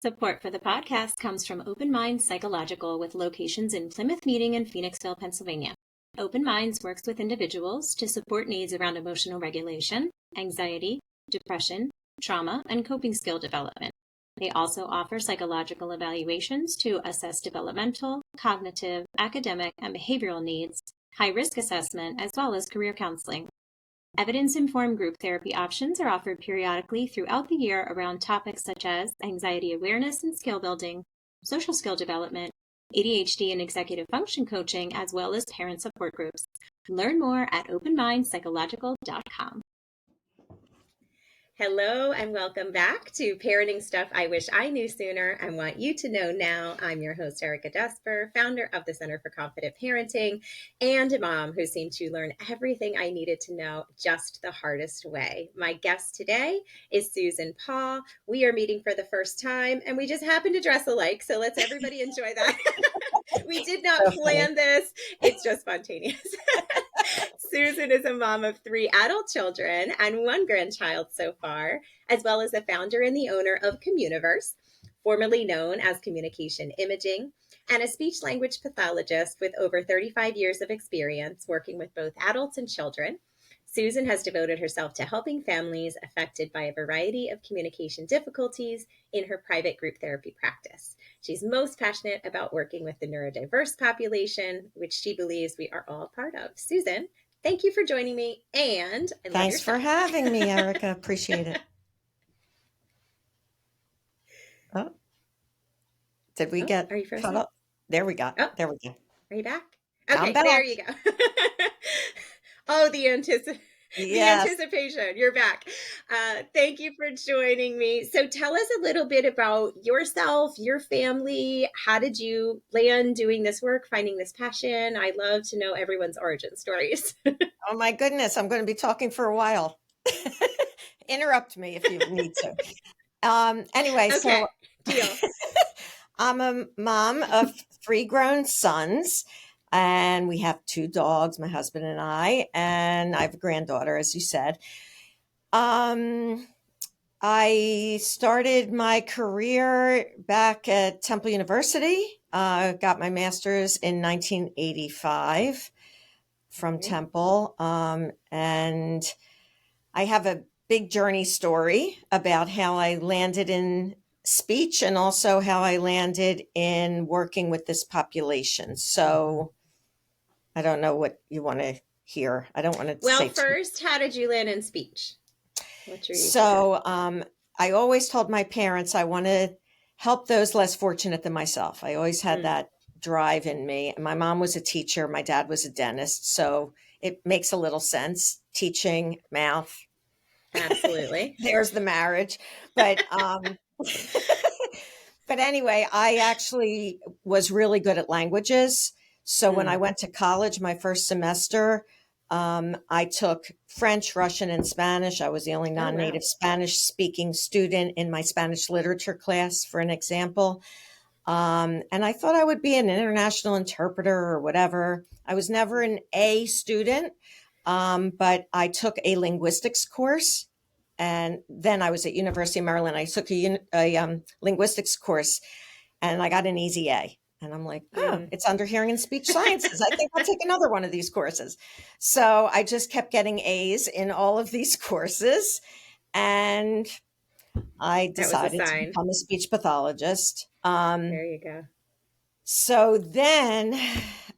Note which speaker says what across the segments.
Speaker 1: Support for the podcast comes from Open Minds Psychological with locations in Plymouth Meeting and Phoenixville, Pennsylvania. Open Minds works with individuals to support needs around emotional regulation, anxiety, depression, trauma, and coping skill development. They also offer psychological evaluations to assess developmental, cognitive, academic, and behavioral needs, high-risk assessment, as well as career counseling. Evidence-informed group therapy options are offered periodically throughout the year around topics such as anxiety awareness and skill building, social skill development, ADHD and executive function coaching, as well as parent support groups. Learn more at openmindpsychological.com.
Speaker 2: Hello and welcome back to Parenting Stuff I Wish I Knew Sooner and Want You to Know Now. I'm your host, Erica Desper, founder of the Center for Confident Parenting and a mom who seemed to learn everything I needed to know just the hardest way. My guest today is Susan Paul. We are meeting for the first time and we just happen to dress alike, so let's everybody enjoy that. We did not plan this. It's just spontaneous. Susan is a mom of 3 adult children and 1 grandchild so far, as well as the founder and the owner of Communiverse, formerly known as Communication Imaging, and a speech-language pathologist with over 35 years of experience working with both adults and children. Susan has devoted herself to helping families affected by a variety of communication difficulties in her private group therapy practice. She's most passionate about working with the neurodiverse population, which she believes we are all part of. Susan, thank you for joining me, and
Speaker 3: thanks for having me, Erica. Appreciate it. Oh, did we get?
Speaker 2: Are you frozen?
Speaker 3: There we go.
Speaker 2: Oh,
Speaker 3: there we go.
Speaker 2: Are you back? Okay,
Speaker 3: I'm back.
Speaker 2: There you go. Oh, the anticipation. You're back. Thank you for joining me. So tell us a little bit about yourself, your family. How did you land doing this work, finding this passion? I love to know everyone's origin stories.
Speaker 3: Oh my goodness, I'm going to be talking for a while. Interrupt me if you need to. Anyway,
Speaker 2: okay.
Speaker 3: So
Speaker 2: Deal.
Speaker 3: I'm a mom of 3 grown sons. And we have 2 dogs, my husband and I have a granddaughter, as you said. I started my career back at Temple University. Got my master's in 1985 from Temple. And I have a big journey story about how I landed in speech and also how I landed in working with this population. So I don't know what you want to hear. I don't want to
Speaker 2: Well,
Speaker 3: say
Speaker 2: first, how did you land in speech? What's your
Speaker 3: So I always told my parents I want to help those less fortunate than myself. I always had that drive in me. My mom was a teacher. My dad was a dentist. So it makes a little sense. Teaching, math.
Speaker 2: Absolutely.
Speaker 3: There's the marriage. But but anyway, I actually was really good at languages. So when I went to college, my first semester, I took French, Russian, and Spanish. I was the only non-native Spanish speaking student in my Spanish literature class, for an example. And I thought I would be an international interpreter or whatever. I was never an A student, but I took a linguistics course. And then I was at University of Maryland. I took a linguistics course and I got an easy A. And I'm like, it's under hearing and speech sciences. I think I'll take another one of these courses. So I just kept getting A's in all of these courses. And I decided to become a speech pathologist.
Speaker 2: There you go.
Speaker 3: So then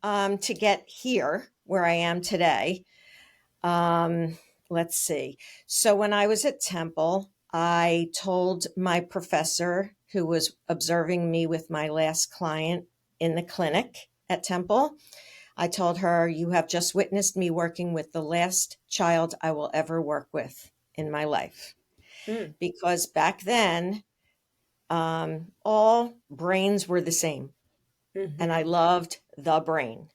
Speaker 3: to get here where I am today, let's see. So when I was at Temple, I told my professor who was observing me with my last client in the clinic at Temple, I told her, you have just witnessed me working with the last child I will ever work with in my life. Because back then, all brains were the same. And I loved the brain.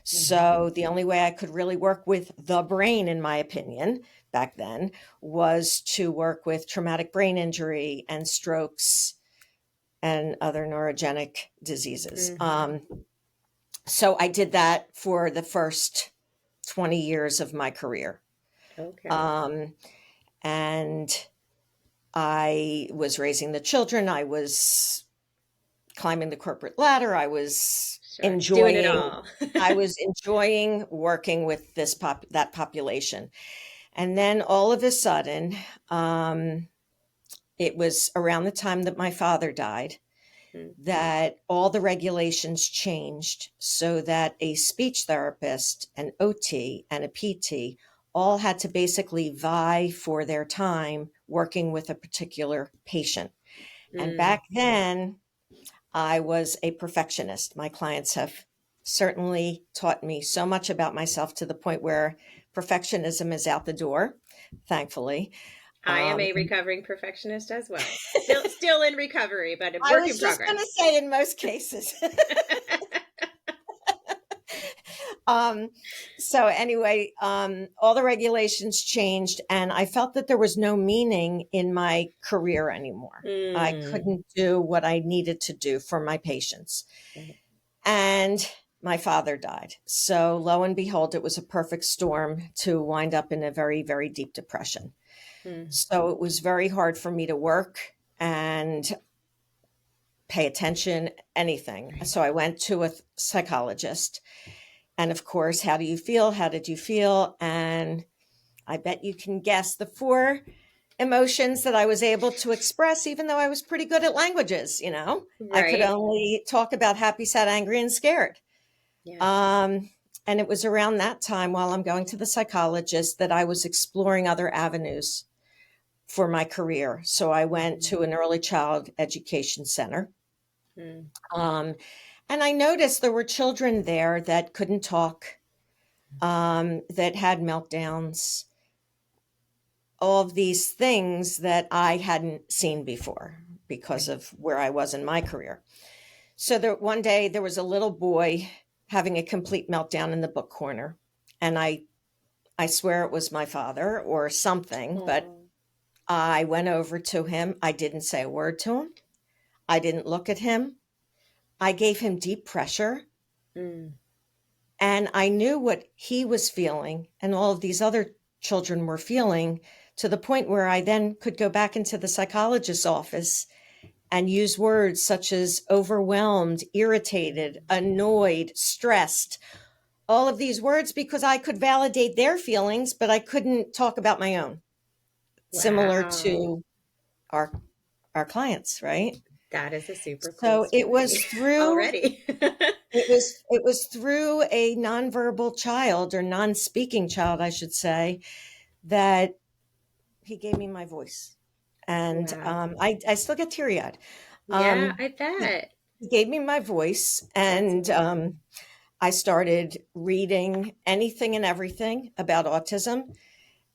Speaker 3: So the only way I could really work with the brain, in my opinion, back then, was to work with traumatic brain injury and strokes and other neurogenic diseases. So I did that for the first 20 years of my career.
Speaker 2: Okay.
Speaker 3: And I was raising the children. I was climbing the corporate ladder. I was
Speaker 2: Sure. Doing it
Speaker 3: enjoying,
Speaker 2: all.
Speaker 3: I was enjoying working with that population. And then all of a sudden, it was around the time that my father died that all the regulations changed so that a speech therapist, an OT, and a PT all had to basically vie for their time working with a particular patient. And back then, I was a perfectionist. My clients have certainly taught me so much about myself to the point where perfectionism is out the door, thankfully.
Speaker 2: I am a recovering perfectionist as well. Still in recovery, but a work in progress.
Speaker 3: I was just going to say in most cases. So anyway, all the regulations changed and I felt that there was no meaning in my career anymore. I couldn't do what I needed to do for my patients. And my father died. So lo and behold, it was a perfect storm to wind up in a very, very deep depression. So it was very hard for me to work and pay attention, anything. So I went to a psychologist. And of course, how do you feel? How did you feel? And I bet you can guess the 4 emotions that I was able to express, even though I was pretty good at languages, you know.
Speaker 2: Right.
Speaker 3: I could only talk about happy, sad, angry, and scared. Yeah. And it was around that time while I'm going to the psychologist that I was exploring other avenues for my career. So I went to an early child education center. And I noticed there were children there that couldn't talk, that had meltdowns, all of these things that I hadn't seen before because of where I was in my career. So one day there was a little boy having a complete meltdown in the book corner. And I swear it was my father or something, but I went over to him. I didn't say a word to him. I didn't look at him. I gave him deep pressure. And I knew what he was feeling and all of these other children were feeling, to the point where I then could go back into the psychologist's office and use words such as overwhelmed, irritated, annoyed, stressed, all of these words, because I could validate their feelings, but I couldn't talk about my own. Wow. Similar to our clients, right?
Speaker 2: That is a super cool
Speaker 3: So
Speaker 2: story.
Speaker 3: it was through
Speaker 2: already.
Speaker 3: it was through a nonverbal child, or non-speaking child, I should say, that he gave me my voice. And
Speaker 2: Wow.
Speaker 3: I still get teary-eyed.
Speaker 2: Yeah, I bet.
Speaker 3: He gave me my voice, and I started reading anything and everything about autism.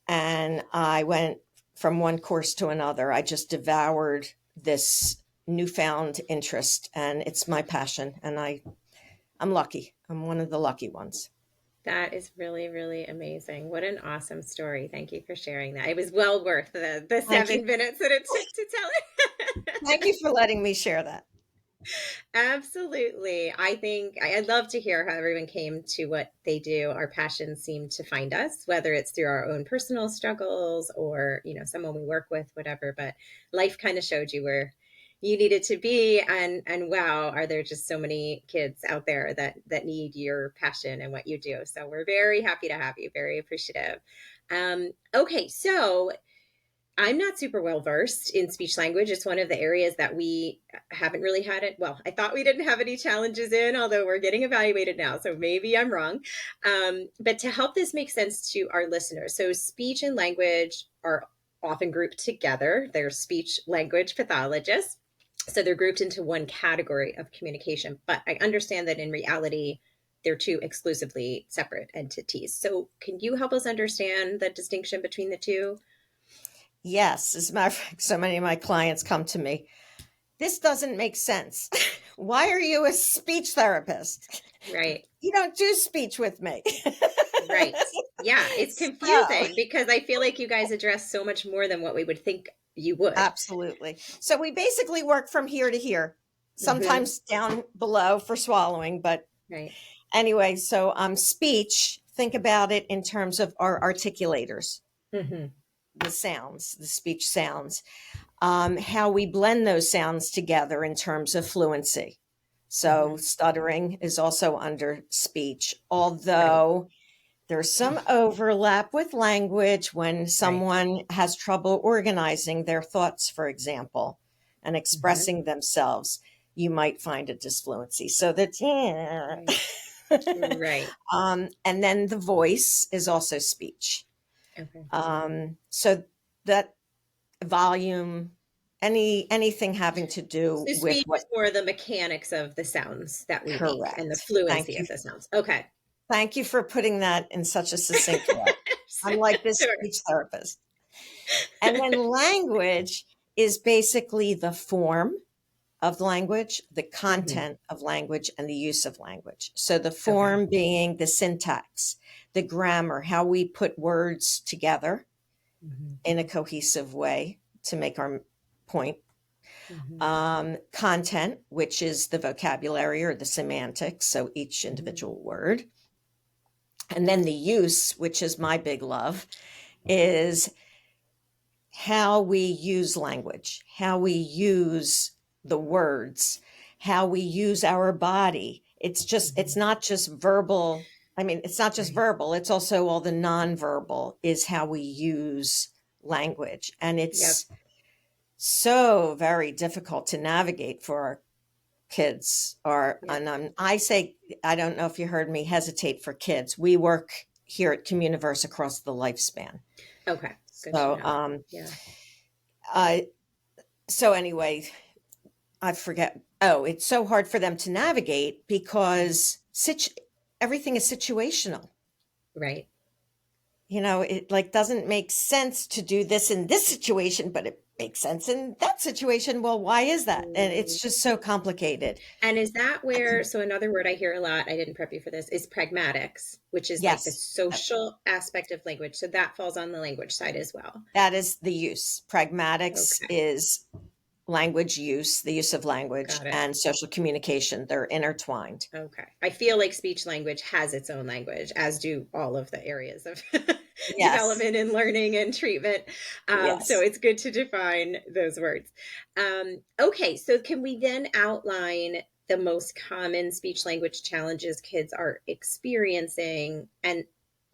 Speaker 3: And I went from one course to another. I just devoured this newfound interest, and it's my passion. And I'm lucky. I'm one of the lucky ones.
Speaker 2: That is really, really amazing. What an awesome story. Thank you for sharing that. It was well worth the 7 minutes that it took to tell it.
Speaker 3: Thank you for letting me share that.
Speaker 2: Absolutely. I think I'd love to hear how everyone came to what they do. Our passions seem to find us, whether it's through our own personal struggles or, someone we work with, whatever. But life kind of showed you where you needed to be. And wow, are there just so many kids out there that need your passion and what you do. So we're very happy to have you, very appreciative. Okay, so I'm not super well versed in speech language. It's one of the areas that we haven't really had it. Well, I thought we didn't have any challenges in, although we're getting evaluated now. So maybe I'm wrong. But to help this make sense to our listeners, so speech and language are often grouped together. They're speech language pathologists. So they're grouped into one category of communication. But I understand that in reality, they're 2 exclusively separate entities. So can you help us understand the distinction between the 2?
Speaker 3: Yes. As a matter of fact, so many of my clients come to me. This doesn't make sense. Why are you a speech therapist?
Speaker 2: Right.
Speaker 3: You don't do speech with me.
Speaker 2: Right. Yeah. It's confusing because I feel like you guys address so much more than what we would think you would.
Speaker 3: Absolutely. So we basically work from here to here, sometimes down below for swallowing. But anyway, so speech, think about it in terms of our articulators. the sounds, the speech sounds, how we blend those sounds together in terms of fluency. So stuttering is also under speech, although there's some overlap with language when someone has trouble organizing their thoughts, for example, and expressing themselves. You might find a disfluency. So that's,
Speaker 2: Right.
Speaker 3: And then the voice is also speech.
Speaker 2: Okay.
Speaker 3: So that volume, anything having to do
Speaker 2: So
Speaker 3: with
Speaker 2: speech
Speaker 3: what.
Speaker 2: is more the mechanics of the sounds that we make and the
Speaker 3: Correct.
Speaker 2: fluency of the sounds. Okay.
Speaker 3: Thank you for putting that in such a succinct way. I'm like this
Speaker 2: Sure.
Speaker 3: speech therapist. And then language is basically the form of language, the content of language, and the use of language. So the form being the syntax, the grammar, how we put words together in a cohesive way to make our point. Content, which is the vocabulary or the semantics, so each individual word. And then the use, which is my big love, is how we use language, how we use the words, how we use our body. It's not just verbal. I mean, it's not just verbal. It's also all the nonverbal is how we use language. And it's so very difficult to navigate for our kids. And I say, I don't know if you heard me hesitate for kids. We work here at Communiverse across the lifespan.
Speaker 2: Okay. Good
Speaker 3: So,
Speaker 2: to know.
Speaker 3: So anyway, I forget. Oh, it's so hard for them to navigate because everything is situational.
Speaker 2: Right.
Speaker 3: It like doesn't make sense to do this in this situation, but it makes sense in that situation. Well, why is that? And it's just so complicated.
Speaker 2: And is that where, so another word I hear a lot, I didn't prep you for this, is pragmatics, which is like the social aspect of language. So that falls on the language side as well.
Speaker 3: That is the use. Pragmatics is language use, the use of language, and social communication. They're intertwined.
Speaker 2: Okay. I feel like speech language has its own language, as do all of the areas of development and learning and treatment. So it's good to define those words. Okay. So can we then outline the most common speech language challenges kids are experiencing, and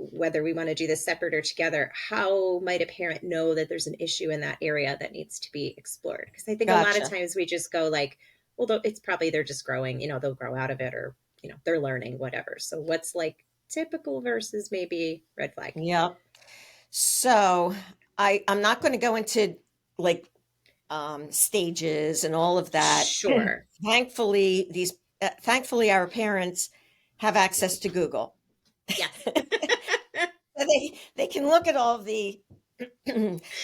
Speaker 2: whether we want to do this separate or together, how might a parent know that there's an issue in that area that needs to be explored? Because I think a lot of times we just go like, well, it's probably they're just growing, they'll grow out of it, or, they're learning, whatever. So what's like typical versus maybe red flag?
Speaker 3: Yeah. So I'm not going to go into like stages and all of that.
Speaker 2: Sure.
Speaker 3: Thankfully, our parents have access to Google.
Speaker 2: Yeah.
Speaker 3: They can look at all of the.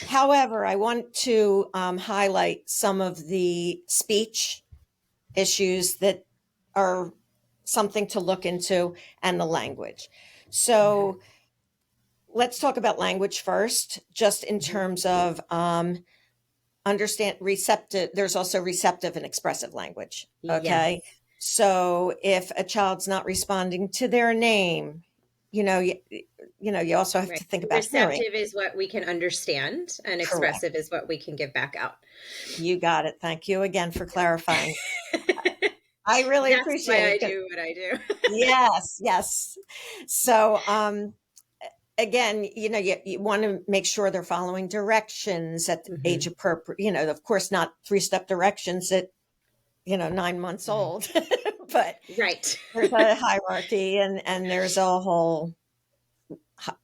Speaker 3: However, I want to highlight some of the speech issues that are something to look into, and the language. So let's talk about language first, just in terms of understand receptive. There's also receptive and expressive language. Okay. Yes. So if a child's not responding to their name, you also have to think about
Speaker 2: receptive
Speaker 3: hearing.
Speaker 2: Is what we can understand, and expressive is what we can give back out.
Speaker 3: You got it. Thank you again for clarifying. I really appreciate it.
Speaker 2: That's why I do what I do.
Speaker 3: Yes. So, again, you want to make sure they're following directions at age appropriate, of course, not 3-step directions at, 9 months old, but there's a hierarchy and there's a whole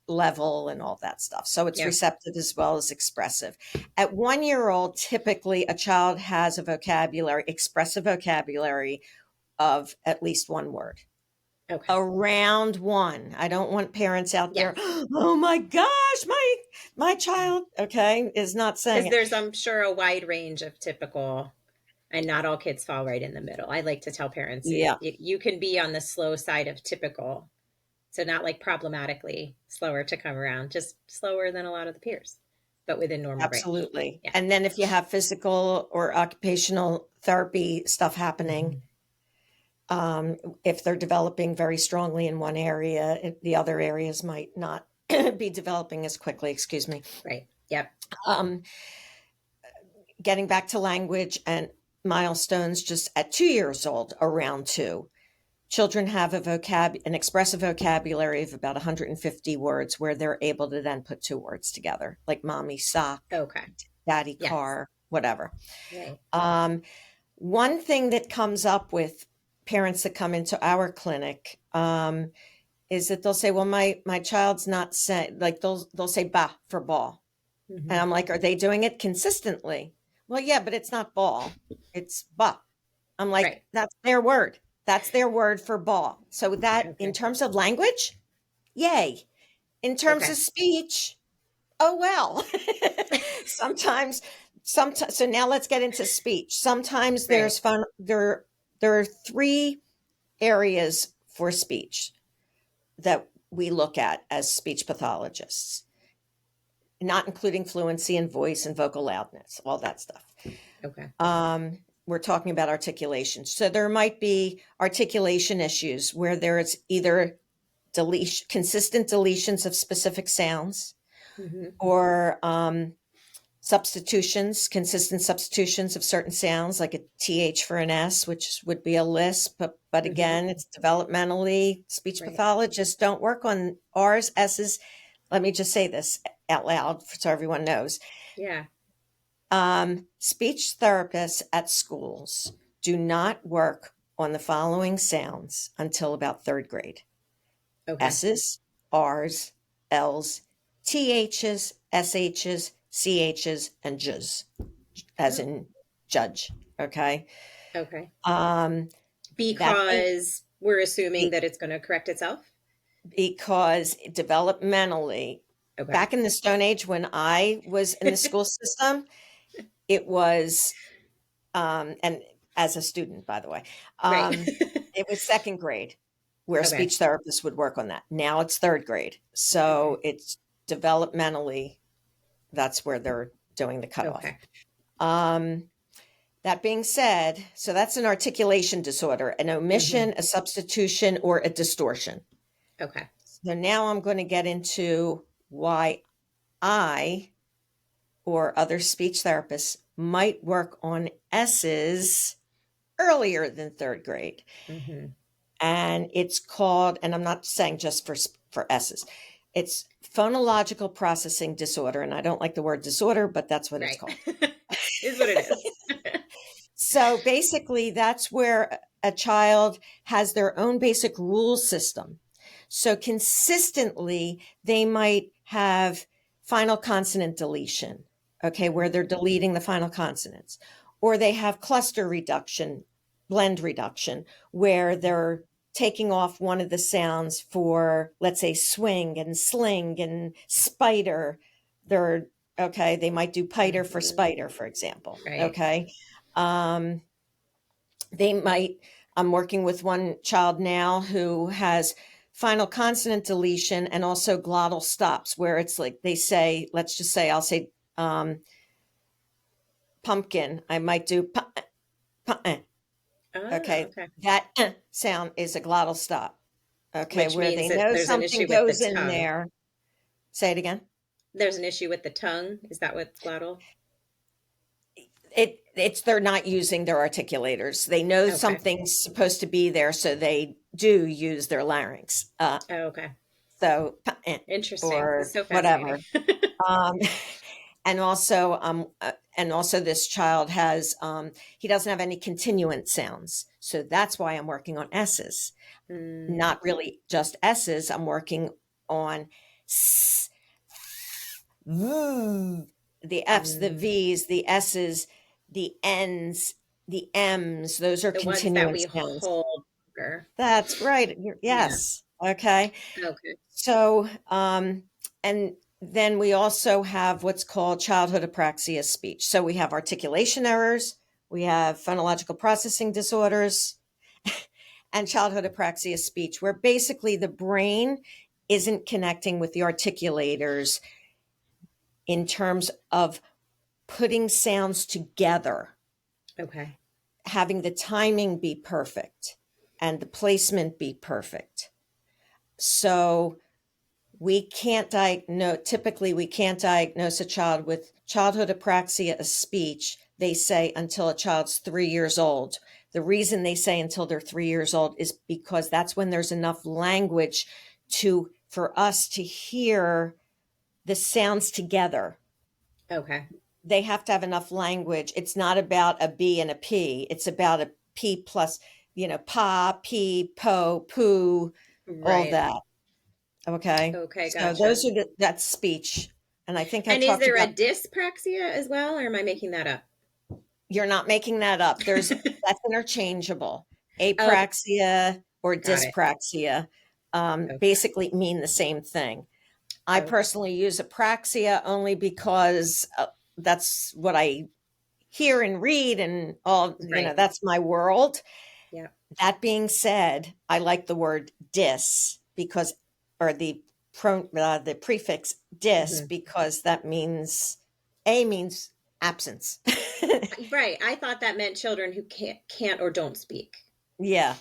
Speaker 3: level and all that stuff. So it's receptive as well as expressive. At 1-year-old, typically a child has expressive vocabulary of at least one word. Okay. Around 1. I don't want parents out there. Oh my gosh, my child, is not saying it.
Speaker 2: There's, I'm sure, a wide range of typical, and not all kids fall right in the middle. I like to tell parents, you can be on the slow side of typical. So not like problematically slower to come around, just slower than a lot of the peers, but within normal range.
Speaker 3: Absolutely. Yeah. And then if you have physical or occupational therapy stuff happening, if they're developing very strongly in one area, the other areas might not be developing as quickly. Excuse me.
Speaker 2: Right. Yep.
Speaker 3: Um, Getting back to language and milestones, just at 2 years old, around two, children have an expressive vocabulary of about 150 words where they're able to then put two words together, like mommy sock,
Speaker 2: Okay.
Speaker 3: daddy
Speaker 2: Yes.
Speaker 3: car, whatever.
Speaker 2: Right.
Speaker 3: One thing that comes up with parents that come into our clinic is that they'll say, well, my child's not saying, like they'll say ba for ball.
Speaker 2: Mm-hmm.
Speaker 3: And I'm like, are they doing it consistently? Well, yeah, but it's not ball. It's ba. I'm like,
Speaker 2: Right.
Speaker 3: that's their word. That's their word for ball. So that in
Speaker 2: Okay.
Speaker 3: terms of language, yay. In terms
Speaker 2: Okay.
Speaker 3: of speech, oh well. sometimes so now let's get into speech. Sometimes
Speaker 2: Right.
Speaker 3: there's fun there are three areas for speech that we look at as speech pathologists, not including fluency and voice and vocal loudness, all that stuff.
Speaker 2: Okay.
Speaker 3: We're talking about articulation. So there might be articulation issues where there's either consistent deletions of specific sounds,
Speaker 2: Mm-hmm.
Speaker 3: or consistent substitutions of certain sounds, like a TH for an S, which would be a lisp. But
Speaker 2: Mm-hmm.
Speaker 3: again, it's developmentally, speech
Speaker 2: Right.
Speaker 3: pathologists don't work on R's, S's. Let me just say this out loud so everyone knows.
Speaker 2: Yeah.
Speaker 3: Speech therapists at schools do not work on the following sounds until about third grade.
Speaker 2: Okay.
Speaker 3: S's, R's, L's, TH's, SH's, CH's, and J's, as in judge. Okay.
Speaker 2: Okay.
Speaker 3: That
Speaker 2: Because we're assuming that it's going to correct itself.
Speaker 3: Because developmentally,
Speaker 2: Okay.
Speaker 3: back in the Stone Age when I was in the school system, it was, and as a student, by the way,
Speaker 2: Right.
Speaker 3: it was second grade where
Speaker 2: Okay.
Speaker 3: speech therapists would work on that. Now it's third grade. So
Speaker 2: Okay.
Speaker 3: it's developmentally, that's where they're doing the cutoff.
Speaker 2: Okay.
Speaker 3: That being said, so that's an articulation disorder, an omission, a substitution, or a distortion.
Speaker 2: Okay.
Speaker 3: So now I'm going to get into why I or other speech therapists might work on S's earlier than third grade.
Speaker 2: Mm-hmm.
Speaker 3: And it's called, and I'm not saying just for S's, it's phonological processing disorder. And I don't like the word disorder, but that's what it's called.
Speaker 2: Is what it is.
Speaker 3: So basically, that's where a child has their own basic rule system. So consistently, they might have final consonant deletion, okay, where they're deleting the final consonants, or they have cluster reduction, blend reduction, where they're taking off one of the sounds for, let's say, swing and sling and spider. They might do piter for spider, for example.
Speaker 2: Right.
Speaker 3: Okay. I'm working with one child now who has final consonant deletion and also glottal stops, where it's like they say, let's just say, I'll say pumpkin. I might do okay.
Speaker 2: Okay.
Speaker 3: That sound is a glottal stop. Okay.
Speaker 2: Which
Speaker 3: where
Speaker 2: means
Speaker 3: they
Speaker 2: that
Speaker 3: know
Speaker 2: there's an
Speaker 3: something
Speaker 2: issue with the
Speaker 3: goes in
Speaker 2: tongue.
Speaker 3: there. Say it again.
Speaker 2: There's an issue with the tongue. Is that what's glottal?
Speaker 3: They're not using their articulators. They know something's supposed to be there, so they do use their larynx.
Speaker 2: Okay.
Speaker 3: So
Speaker 2: Interesting.
Speaker 3: or
Speaker 2: It's so
Speaker 3: whatever.
Speaker 2: fascinating.
Speaker 3: And also this child has he doesn't have any continuant sounds, so that's why I'm working on S's. Not really just S's. I'm working on the F's, the V's, the S's, the N's, the M's. Those are
Speaker 2: the ones that
Speaker 3: continuant
Speaker 2: we
Speaker 3: sounds.
Speaker 2: hold.
Speaker 3: That's right. Yes. Yeah. Okay.
Speaker 2: Okay.
Speaker 3: So, and then we also have what's called childhood apraxia speech. So we have articulation errors, we have phonological processing disorders, and childhood apraxia speech, where basically the brain isn't connecting with the articulators in terms of putting sounds together.
Speaker 2: Okay.
Speaker 3: Having the timing be perfect and the placement be perfect. So typically we can't diagnose a child with childhood apraxia of speech, they say, until a child's 3 years old. The reason they say until they're 3 years old is because that's when there's enough language for us to hear the sounds together.
Speaker 2: Okay.
Speaker 3: They have to have enough language. It's not about a B and a P. It's about a P plus, pa, pee, po, poo, all
Speaker 2: Right.
Speaker 3: that. Okay.
Speaker 2: Okay,
Speaker 3: So
Speaker 2: gotcha.
Speaker 3: that's speech. And I think I
Speaker 2: And is
Speaker 3: talked
Speaker 2: there a
Speaker 3: about,
Speaker 2: dyspraxia as well, or am I making that up?
Speaker 3: you're not making that up. That's interchangeable.
Speaker 2: Okay,
Speaker 3: Apraxia or
Speaker 2: got it.
Speaker 3: dyspraxia
Speaker 2: Okay.
Speaker 3: basically mean the same thing. I
Speaker 2: Okay.
Speaker 3: personally use apraxia only because that's what I hear and read and all,
Speaker 2: Right.
Speaker 3: that's my world.
Speaker 2: Yeah.
Speaker 3: That being said, I like the word dis because, or the prefix dis,
Speaker 2: Hmm.
Speaker 3: because that means absence.
Speaker 2: Right. I thought that meant children who can't or don't speak.
Speaker 3: Yeah,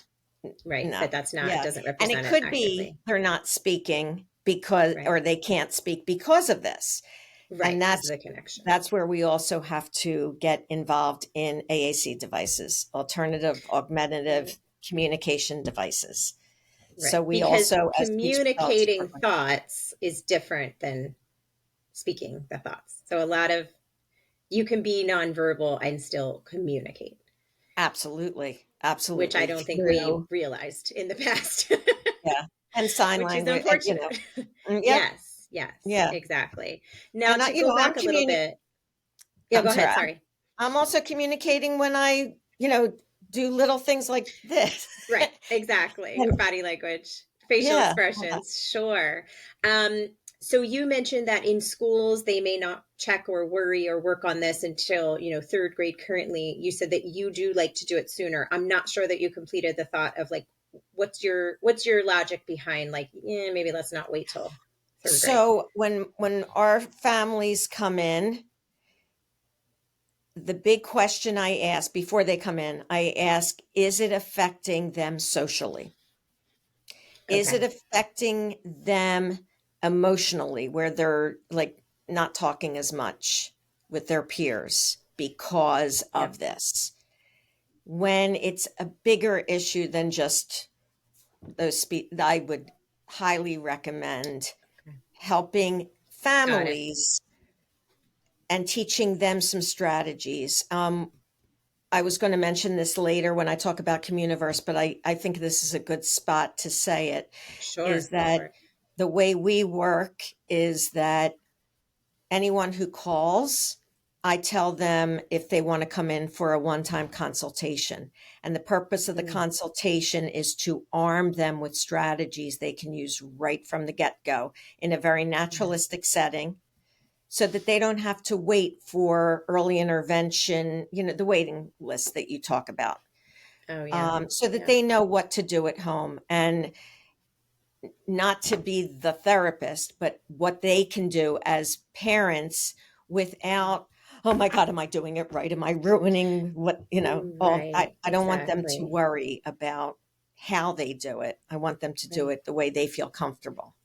Speaker 2: Right.
Speaker 3: no,
Speaker 2: But that's not, it
Speaker 3: yeah.
Speaker 2: doesn't
Speaker 3: And it
Speaker 2: represent it
Speaker 3: could be
Speaker 2: actively.
Speaker 3: they're not speaking
Speaker 2: Right.
Speaker 3: or they can't speak because of this. And
Speaker 2: Right. Because of the connection.
Speaker 3: that's where we also have to get involved in AAC devices, alternative
Speaker 2: Right.
Speaker 3: augmentative communication devices. So
Speaker 2: Right.
Speaker 3: we
Speaker 2: Because
Speaker 3: also, as speech pathology
Speaker 2: communicating
Speaker 3: program,
Speaker 2: thoughts is different than speaking the thoughts. So a lot of you can be nonverbal and still communicate,
Speaker 3: absolutely,
Speaker 2: which I
Speaker 3: absolutely
Speaker 2: don't think we
Speaker 3: through,
Speaker 2: realized in the past,
Speaker 3: yeah, and sign
Speaker 2: which is
Speaker 3: language,
Speaker 2: unfortunate.
Speaker 3: yep,
Speaker 2: Yes, yes,
Speaker 3: yeah.
Speaker 2: exactly. Now
Speaker 3: And
Speaker 2: to go
Speaker 3: I'm
Speaker 2: back a little bit. Yeah,
Speaker 3: I'm
Speaker 2: go
Speaker 3: sorry,
Speaker 2: ahead. Sorry.
Speaker 3: I'm also communicating when I, do little things like this.
Speaker 2: Right, exactly.
Speaker 3: And
Speaker 2: Body language, facial
Speaker 3: yeah,
Speaker 2: expressions. Sure. Um, so you mentioned that in schools they may not check or worry or work on this until, third grade currently. You said that you do like to do it sooner. I'm not sure that you completed the thought of like what's your logic behind like, maybe let's not wait till third grade.
Speaker 3: so when our families come in, the big question I ask before they come in, I ask, is it affecting them socially? Is it
Speaker 2: Okay.
Speaker 3: affecting them emotionally, where they're like not talking as much with their peers because
Speaker 2: Yep.
Speaker 3: of this? When it's a bigger issue than just I would highly recommend
Speaker 2: Okay.
Speaker 3: helping
Speaker 2: Got it.
Speaker 3: families and teaching them some strategies. I was going to mention this later when I talk about Communiverse, but I think this is a good spot to say it, is
Speaker 2: Sure. Go for
Speaker 3: that
Speaker 2: it.
Speaker 3: the way we work is that anyone who calls, I tell them if they want to come in for a one-time consultation. And the purpose of the
Speaker 2: Mm,
Speaker 3: consultation is to arm them with strategies they can use right from the get-go in a very
Speaker 2: yeah.
Speaker 3: naturalistic setting, so that they don't have to wait for early intervention, the waiting list that you talk about,
Speaker 2: Oh yeah.
Speaker 3: so that
Speaker 2: Yeah.
Speaker 3: they know what to do at home, and not to be the therapist, but what they can do as parents without, oh my God, am I doing it right? Am I ruining what,
Speaker 2: Right.
Speaker 3: I don't want them to
Speaker 2: Exactly.
Speaker 3: worry about how they do it. I want them to do
Speaker 2: Right.
Speaker 3: it the way they feel comfortable.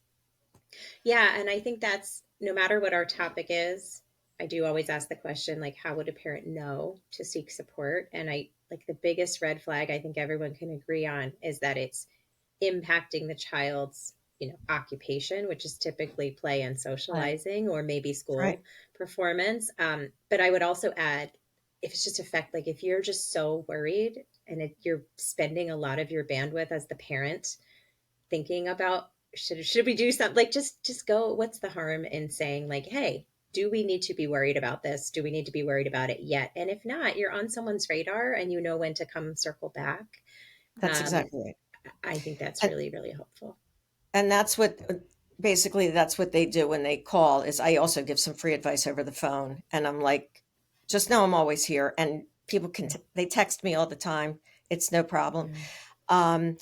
Speaker 2: Yeah, and I think that's no matter what our topic is, I do always ask the question like how would a parent know to seek support? And I like the biggest red flag I think everyone can agree on is that it's impacting the child's, occupation, which is typically play and
Speaker 3: Right.
Speaker 2: socializing or maybe
Speaker 3: Right.
Speaker 2: school performance. But I would also add if it's just like if you're just so worried and you're spending a lot of your bandwidth as the parent thinking about should we do something like just go, what's the harm in saying like, hey, do we need to be worried about this, do we need to be worried about it yet, and if not, you're on someone's radar and you know when to come circle back.
Speaker 3: That's
Speaker 2: um,
Speaker 3: exactly right.
Speaker 2: I think that's
Speaker 3: And,
Speaker 2: really really helpful.
Speaker 3: and that's what they do when they call. Is I also give some free advice over the phone, and I'm like, just know I'm always here, and people
Speaker 2: Yeah.
Speaker 3: they text me all the time. It's no problem.
Speaker 2: Yeah.
Speaker 3: Um,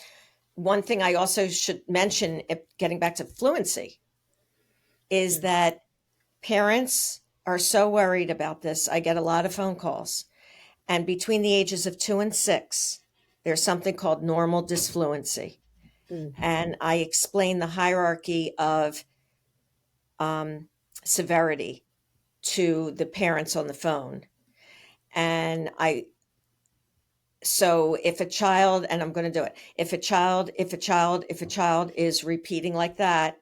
Speaker 3: One thing I also should mention, getting back to fluency, is
Speaker 2: Mm.
Speaker 3: that parents are so worried about this. I get a lot of phone calls, and between the ages of 2 and 6, there's something called normal disfluency.
Speaker 2: Mm.
Speaker 3: And I explain the hierarchy of severity to the parents on the phone. And so if a child, and I'm going to do it, if a child is repeating like that,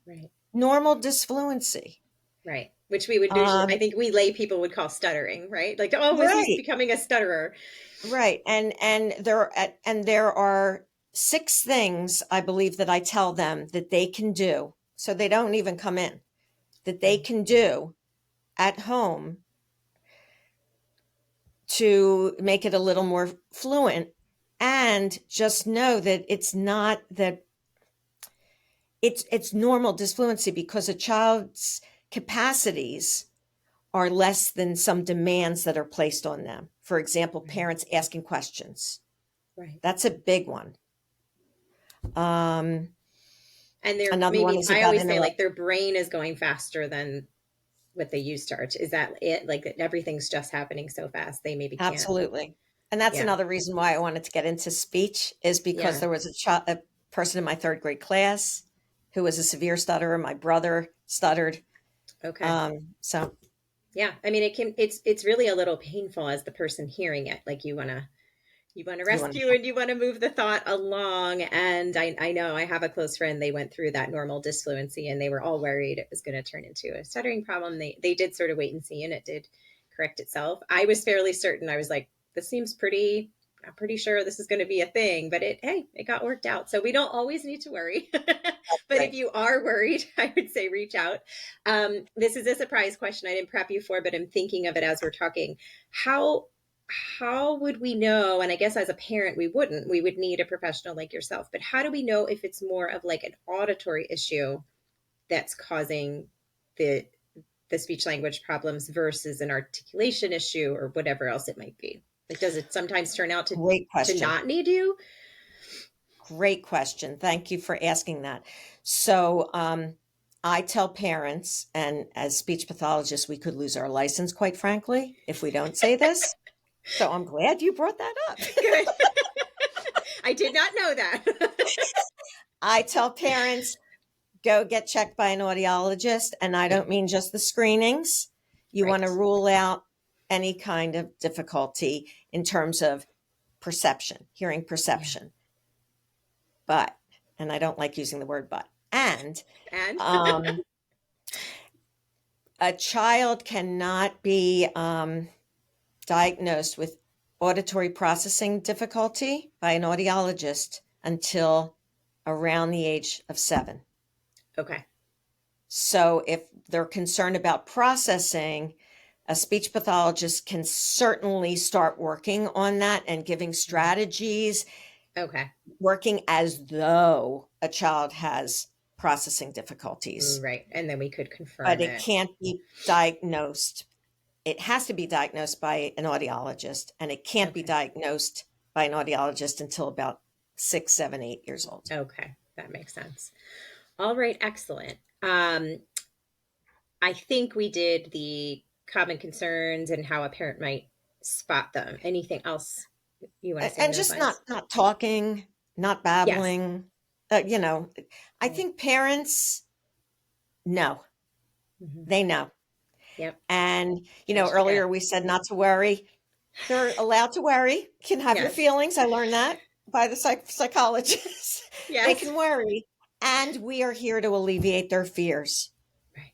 Speaker 2: Right.
Speaker 3: normal disfluency.
Speaker 2: Right. Which we would usually, I think we lay people would call stuttering, right? Like, oh, he's becoming a stutterer.
Speaker 3: Right. And there are 6 things I believe that I tell them that they can do. So they don't even come in, that they can do at home to make it a little more fluent. And just know that it's not that it's normal disfluency, because a child's capacities are less than some demands that are placed on them. For example, parents asking questions.
Speaker 2: Right.
Speaker 3: That's a big one.
Speaker 2: And they're
Speaker 3: Another
Speaker 2: maybe,
Speaker 3: one is
Speaker 2: I always say, like, their brain is going faster than what they used to. Is that it? Like, everything's just happening so fast, they maybe can't.
Speaker 3: Absolutely. And that's another reason why I wanted to get into speech, is because there was a person in my 3rd grade class who was a severe stutterer. My brother stuttered.
Speaker 2: Okay.
Speaker 3: So
Speaker 2: yeah, I mean, it's really a little painful as the person hearing it. Like, you want to rescue and you want to move the thought along. And I know I have a close friend, they went through that normal disfluency and they were all worried it was going to turn into a stuttering problem. They did sort of wait and see, and it did correct itself. I was fairly certain. I was like, this seems I'm pretty sure this is going to be a thing, but it got worked out. So we don't always need to worry. But if you are worried, I would say reach out. This is a surprise question I didn't prep you for, but I'm thinking of it as we're talking. How would we know? And I guess as a parent, we would need a professional like yourself, but how do we know if it's more of like an auditory issue that's causing the speech language problems versus an articulation issue or whatever else it might be? Like, does it sometimes turn out to not need you?
Speaker 3: Great question. Thank you for asking that. So, I tell parents, and as speech pathologists, we could lose our license, quite frankly, if we don't say this. So I'm glad you brought that up.
Speaker 2: Good. I did not know that.
Speaker 3: I tell parents, go get checked by an audiologist. And I don't mean just the screenings. You want to rule out any kind of difficulty in terms of perception, hearing perception. But, and I don't like using the word but, and a child cannot be diagnosed with auditory processing difficulty by an audiologist until around the age of 7.
Speaker 2: Okay.
Speaker 3: So if they're concerned about processing, a speech pathologist can certainly start working on that and giving strategies.
Speaker 2: Okay.
Speaker 3: Working as though a child has processing difficulties.
Speaker 2: Right. And then we could confirm
Speaker 3: but it can't be diagnosed. It has to be diagnosed by an audiologist, and it can't be diagnosed by an audiologist until about 6, 7, 8 years old.
Speaker 2: Okay. That makes sense. All right. Excellent. I think we did the common concerns and how a parent might spot them. Anything else you want to say?
Speaker 3: And just not talking, not babbling. Yes. I think parents know. Mm-hmm. They know.
Speaker 2: Yep.
Speaker 3: And, earlier we said not to worry. They're allowed to worry, can have your feelings. I learned that by the psychologist. Yes. They can worry. And we are here to alleviate their fears.
Speaker 2: Right.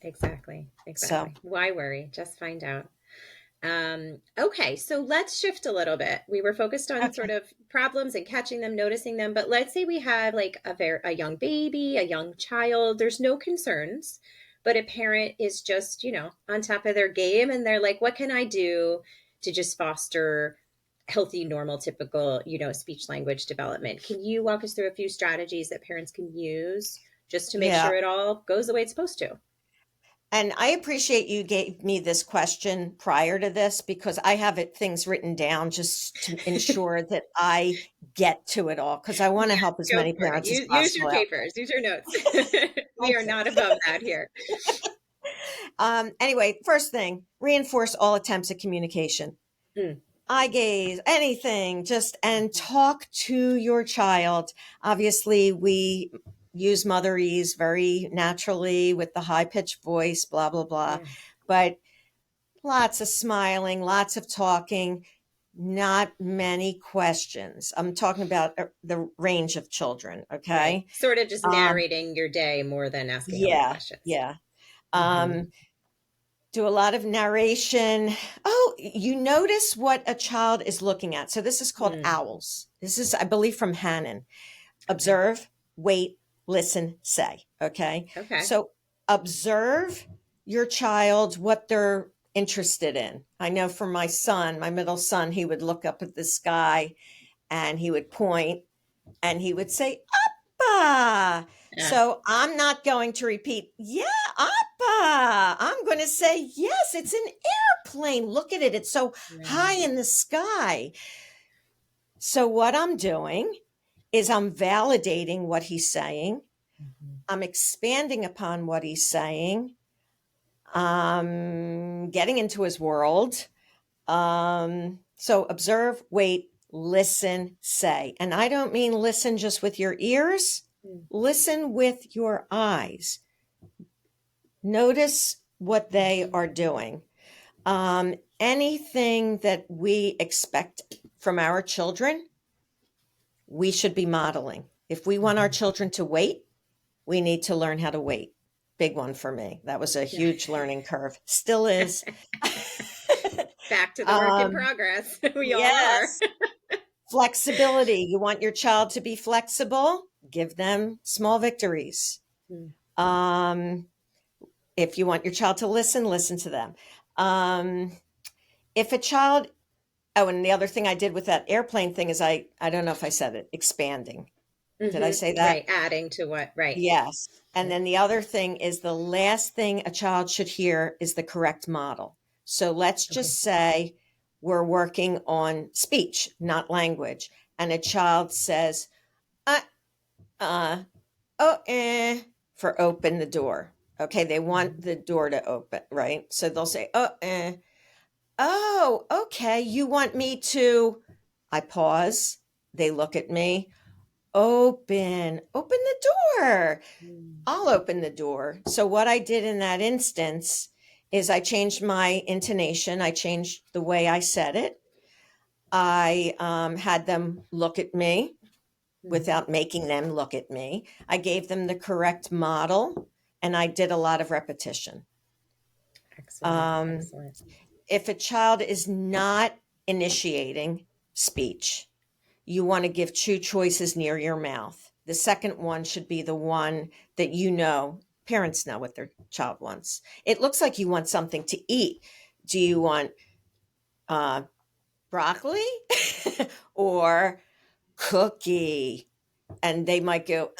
Speaker 2: Exactly. So why worry? Just find out. Okay. So let's shift a little bit. We were focused on sort of problems and catching them, noticing them. But let's say we have like a young baby, a young child. There's no concerns, but a parent is just, on top of their game. And they're like, what can I do to just foster healthy, normal, typical, speech language development? Can you walk us through a few strategies that parents can use just to make sure it all goes the way it's supposed to?
Speaker 3: And I appreciate you gave me this question prior to this, because I have things written down just to ensure that I get to it all, because I want to help as many parents as possible.
Speaker 2: Use your papers, use your notes. We are not above that here.
Speaker 3: Anyway, first thing, reinforce all attempts at communication. Eye gaze, anything, and talk to your child. Obviously, we use motherese very naturally with the high pitched voice, blah, blah, blah.
Speaker 2: Yeah.
Speaker 3: But lots of smiling, lots of talking, not many questions. I'm talking about the range of children. Okay.
Speaker 2: Right. Sort of just narrating your day more than asking a lot of questions.
Speaker 3: Yeah.
Speaker 2: Mm-hmm.
Speaker 3: Do a lot of narration. Oh, you notice what a child is looking at. So this is called owls. This is, I believe, from Hannon. Observe, wait, listen, say. Okay.
Speaker 2: Okay.
Speaker 3: So observe your child, what they're interested in. I know for my son, my middle son, he would look up at the sky and he would point and he would say, Appa. So I'm not going to repeat, yeah, Appa. I'm going to say, yes, it's an airplane. Look at it. It's so high in the sky. So what I'm doing is I'm validating what he's saying. I'm expanding upon what he's saying. Getting into his world. So observe, wait, listen, say. And I don't mean listen just with your ears. Listen with your eyes. Notice what they are doing. Anything that we expect from our children, we should be modeling. If we want our children to wait, we need to learn how to wait. Big one for me. That was a huge learning curve. Still is.
Speaker 2: Back to the work in progress. We all are.
Speaker 3: Flexibility. You want your child to be flexible? Give them small victories. If you want your child to listen, listen to them. If a child, and the other thing I did with that airplane thing is I don't know if I said it, expanding. Did I say that?
Speaker 2: Right. Adding to what? Right.
Speaker 3: Yes. And then the other thing is the last thing a child should hear is the correct model. So let's just say we're working on speech, not language. And a child says, for open the door. Okay. They want the door to open, right? So they'll say, oh, okay. You want me to, I pause. They look at me. Open the door. I'll open the door. So what I did in that instance is I changed my intonation. I changed the way I said it. I had them look at me without making them look at me. I gave them the correct model and I did a lot of repetition.
Speaker 2: Excellent. Excellent.
Speaker 3: If a child is not initiating speech, you want to give two choices near your mouth. The second one should be the one that parents know what their child wants. It looks like you want something to eat. Do you want broccoli or cookie? And they might go,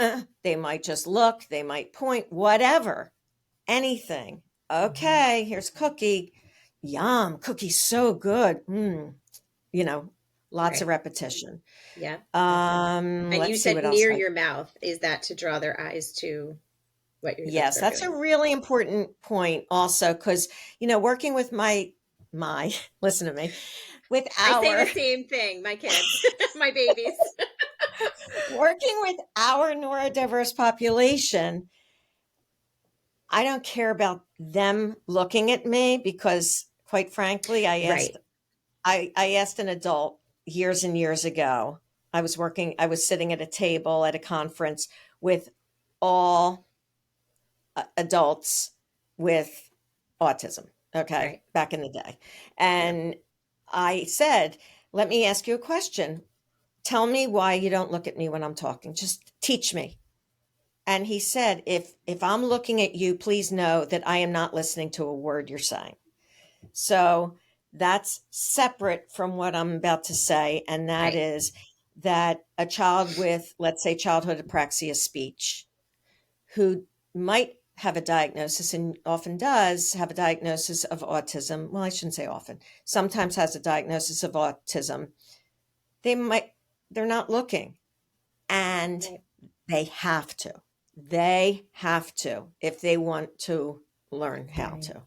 Speaker 3: they might just look, they might point, whatever, anything. Okay, here's cookie. Yum, cookie's so good. Lots of repetition.
Speaker 2: Yeah.
Speaker 3: And
Speaker 2: you said near your mouth. Is that to draw their eyes to what you're doing?
Speaker 3: Yes, that's a really important point also, because, working with my, listen to me,
Speaker 2: I say the same thing, my kids, my babies.
Speaker 3: Working with our neurodiverse population, I don't care about them looking at me because, quite frankly, I asked an adult years and years ago. I was sitting at a table at a conference with all adults with autism, back in the day. And I said, let me ask you a question. Tell me why you don't look at me when I'm talking. Just teach me. And he said, if I'm looking at you, please know that I am not listening to a word you're saying. So that's separate from what I'm about to say. And that is that a child with, let's say, childhood apraxia speech, who might have a diagnosis and often does have a diagnosis of autism. Well, I shouldn't say often. Sometimes has a diagnosis of autism. They're not looking, and they have to. They have to if they want to learn how to.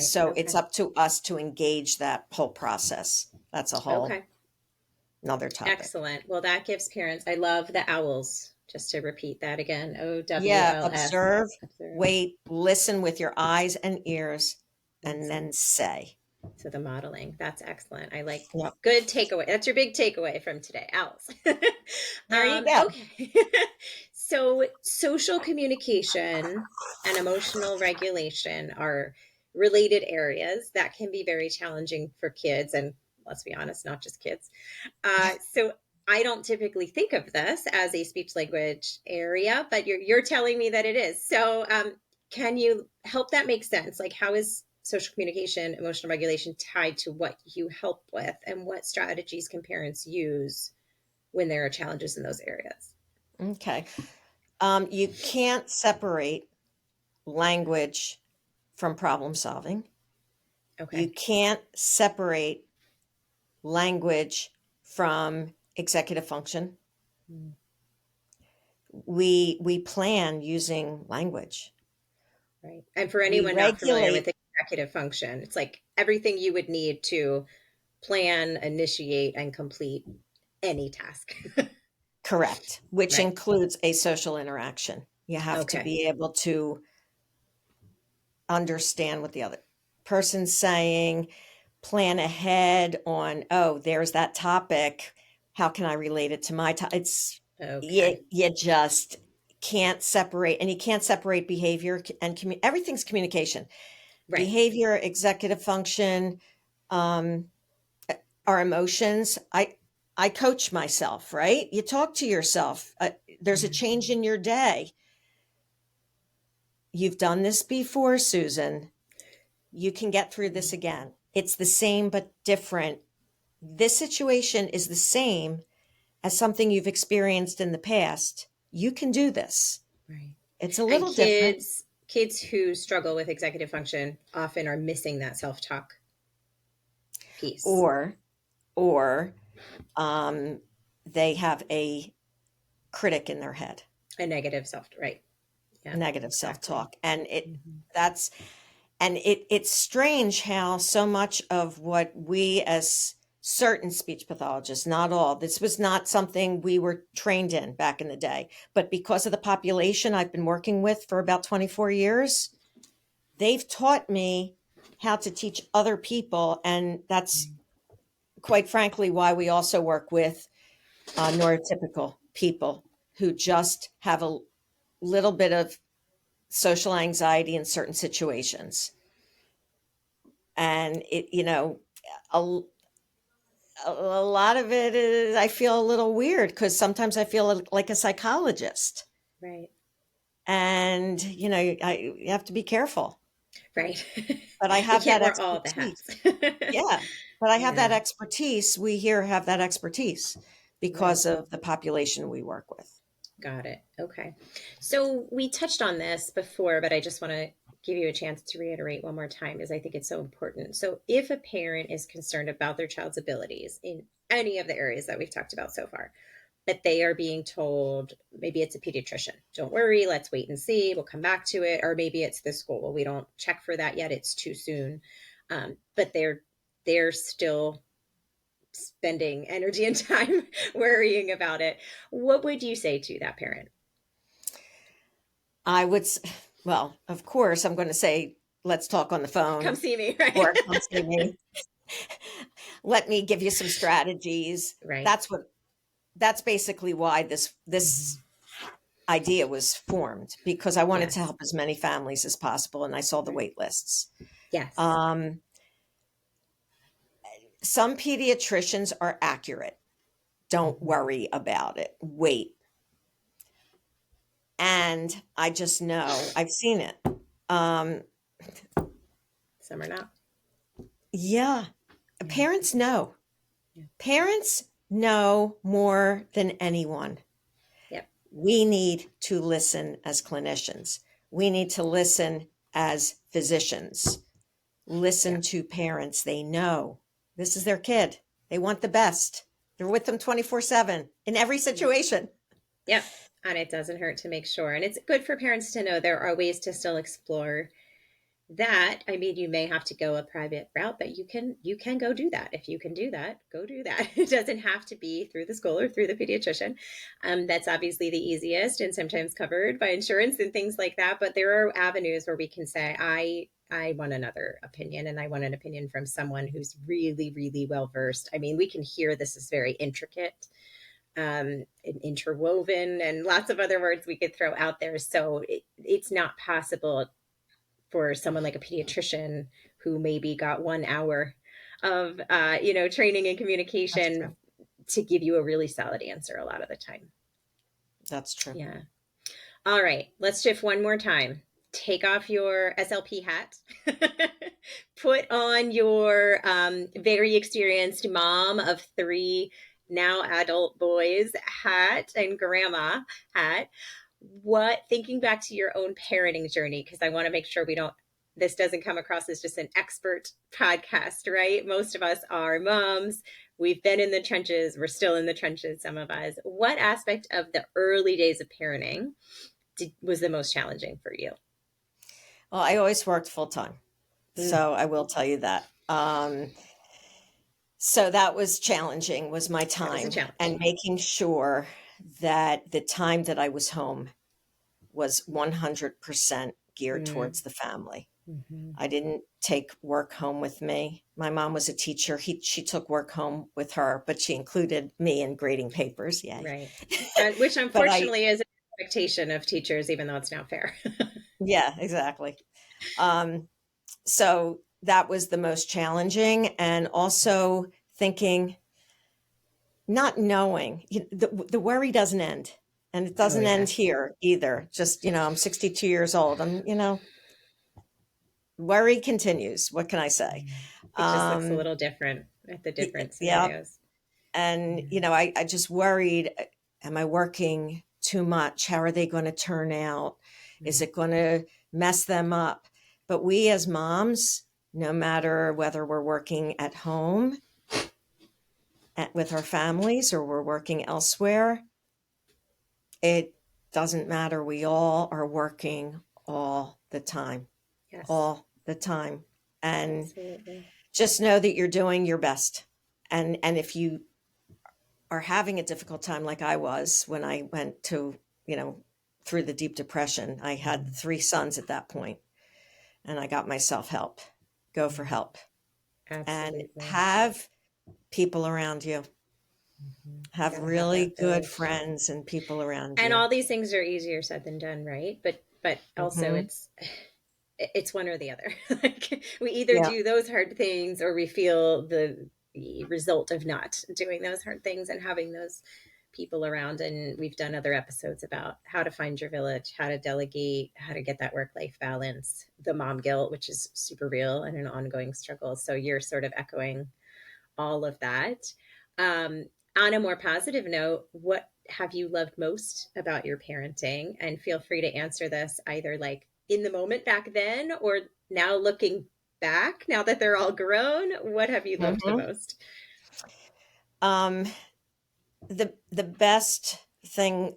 Speaker 3: So it's up to us to engage that whole process. That's a whole another topic.
Speaker 2: Excellent. Well, that gives parents, I love the owls. Just to repeat that again,
Speaker 3: Yeah,
Speaker 2: OWLS.
Speaker 3: observe,
Speaker 2: Observe.
Speaker 3: wait, listen with your eyes and ears,
Speaker 2: And
Speaker 3: and
Speaker 2: say.
Speaker 3: then say.
Speaker 2: So the modeling, that's excellent. I like
Speaker 3: Yep.
Speaker 2: good takeaway. That's your big takeaway from today, owls.
Speaker 3: There you go.
Speaker 2: Okay. So social communication and emotional regulation are related areas that can be very challenging for kids. And let's be honest, not just kids. So I don't typically think of this as a speech language area, but you're telling me that it is. So can you help that make sense? Like, how is social communication, emotional regulation tied to what you help with, and what strategies can parents use when there are challenges in those areas?
Speaker 3: Okay. You can't separate language from problem solving. You
Speaker 2: Okay.
Speaker 3: can't separate language from executive function.
Speaker 2: Mm.
Speaker 3: We plan using language.
Speaker 2: Right. And for
Speaker 3: We
Speaker 2: anyone not familiar with
Speaker 3: regulate.
Speaker 2: executive function, it's like everything you would need to plan, initiate, and complete any task.
Speaker 3: Correct, which
Speaker 2: Right.
Speaker 3: includes a social interaction. You have to
Speaker 2: Okay.
Speaker 3: be able to understand what the other person's saying, plan ahead on, oh, there's that topic. How can I relate it to my topic?
Speaker 2: Okay.
Speaker 3: You just can't separate, and you can't separate behavior and everything's communication.
Speaker 2: Right.
Speaker 3: Behavior, executive function, um, our emotions. I coach myself, right? You talk to yourself. There's a change in your day. You've done this before, Susan. You can get through this again. It's the same but different. This situation is the same as something you've experienced in the past. You can do this.
Speaker 2: Right.
Speaker 3: It's a
Speaker 2: And
Speaker 3: little different.
Speaker 2: kids who struggle with executive function often are missing that self-talk piece.
Speaker 3: Or um, they have a critic in their head,
Speaker 2: A negative self, right? Yeah,
Speaker 3: negative
Speaker 2: exactly.
Speaker 3: self-talk, and
Speaker 2: Mm-hmm.
Speaker 3: it's strange how so much of what we as certain speech pathologists, not all, this was not something we were trained in back in the day, but because of the population I've been working with for about 24 years, they've taught me how to teach other people. And that's quite frankly why we also work with neurotypical people who just have a little bit of social anxiety in certain situations. And a, a lot of it is, I feel a little weird because sometimes I feel like a psychologist.
Speaker 2: Right.
Speaker 3: And, you have to be careful.
Speaker 2: Right.
Speaker 3: But I
Speaker 2: We
Speaker 3: have
Speaker 2: can't
Speaker 3: that
Speaker 2: wear all the
Speaker 3: expertise.
Speaker 2: hats.
Speaker 3: Yeah. But I have that
Speaker 2: Yeah.
Speaker 3: expertise. We here have that expertise
Speaker 2: Right.
Speaker 3: because of the population we work with.
Speaker 2: Got it. Okay. So we touched on this before, but I just want to give you a chance to reiterate one more time because I think it's so important. So if a parent is concerned about their child's abilities in any of the areas that we've talked about so far, but they are being told, maybe it's a pediatrician, don't worry, let's wait and see, we'll come back to it, or maybe it's the school, well, we don't check for that yet, it's too soon, but they're still spending energy and time worrying about it. What would you say to that parent?
Speaker 3: I would, well, of course, I'm going to say, let's talk on the
Speaker 2: Come
Speaker 3: phone
Speaker 2: see me, right?
Speaker 3: or come see me. Let me give you some strategies.
Speaker 2: Right.
Speaker 3: That's basically why this idea was formed, because I wanted to
Speaker 2: Yes.
Speaker 3: help as many families as possible, and I saw the
Speaker 2: Right.
Speaker 3: wait lists.
Speaker 2: Yes.
Speaker 3: Some pediatricians are accurate. Don't worry about it. Wait. And I just know, I've seen it.
Speaker 2: Some are not.
Speaker 3: Yeah.
Speaker 2: Yeah.
Speaker 3: Parents know.
Speaker 2: Yeah.
Speaker 3: Parents know more than anyone.
Speaker 2: Yep.
Speaker 3: We need to listen as clinicians. We need to listen as physicians. Listen
Speaker 2: Yeah.
Speaker 3: to parents. They know this is their kid. They want the best. They're with them 24/7 in every situation.
Speaker 2: Yep. And it doesn't hurt to make sure. And it's good for parents to know there are ways to still explore that, I mean, you may have to go a private route, but you can go do that. If you can do that, go do that. It doesn't have to be through the school or through the pediatrician. That's obviously the easiest and sometimes covered by insurance and things like that. But there are avenues where we can say, I want another opinion, and I want an opinion from someone who's really, really well versed. I mean, we can hear this is very intricate, and interwoven, and lots of other words we could throw out there. So it's not possible for someone like a pediatrician who maybe got 1 hour of training and communication to give you a really solid answer a lot of the time.
Speaker 3: That's true.
Speaker 2: Yeah. All right, let's shift one more time. Take off your SLP hat. Put on your very experienced mom of 3 now adult boys hat and grandma hat. Thinking back to your own parenting journey, because I want to make sure this doesn't come across as just an expert podcast, right? Most of us are moms. We've been in the trenches. We're still in the trenches, some of us. What aspect of the early days of parenting was the most challenging for you?
Speaker 3: Well, I always worked full time. So I will tell you that. So that was challenging, was my time, and making sure that the time that I was home was 100% geared towards the family. Mm-hmm. I didn't take work home with me. My mom was a teacher. She took work home with her, but she included me in grading papers. Yay.
Speaker 2: Right. Which unfortunately is an expectation of teachers, even though it's not fair.
Speaker 3: Yeah, exactly. So that was the most challenging. And also thinking, not knowing, the worry doesn't end. And it doesn't end here either. Just, I'm 62 years old. Worry continues. What can I say?
Speaker 2: It just looks a little different at the different scenarios.
Speaker 3: And, I just worried, am I working too much? How are they going to turn out? Is it going to mess them up? But we as moms, no matter whether we're working at home with our families or we're working elsewhere, it doesn't matter. We all are working all the time. Yes. All the time. And absolutely. Just know that you're doing your best. And if you are having a difficult time like I was when I went to, through the deep depression, I had 3 sons at that point, and I got myself help. Go for help. Absolutely. And have people around you. Have really good friends and people around you.
Speaker 2: And all these things are easier said than done, right? But also it's one or the other. Like we either do those hard things or we feel the result of not doing those hard things and having those people around. And we've done other episodes about how to find your village, how to delegate, how to get that work-life balance, the mom guilt, which is super real and an ongoing struggle. So you're sort of echoing all of that. On a more positive note, what have you loved most about your parenting? And feel free to answer this either like in the moment back then or now looking back, now that they're all grown. What have you loved the most?
Speaker 3: The best thing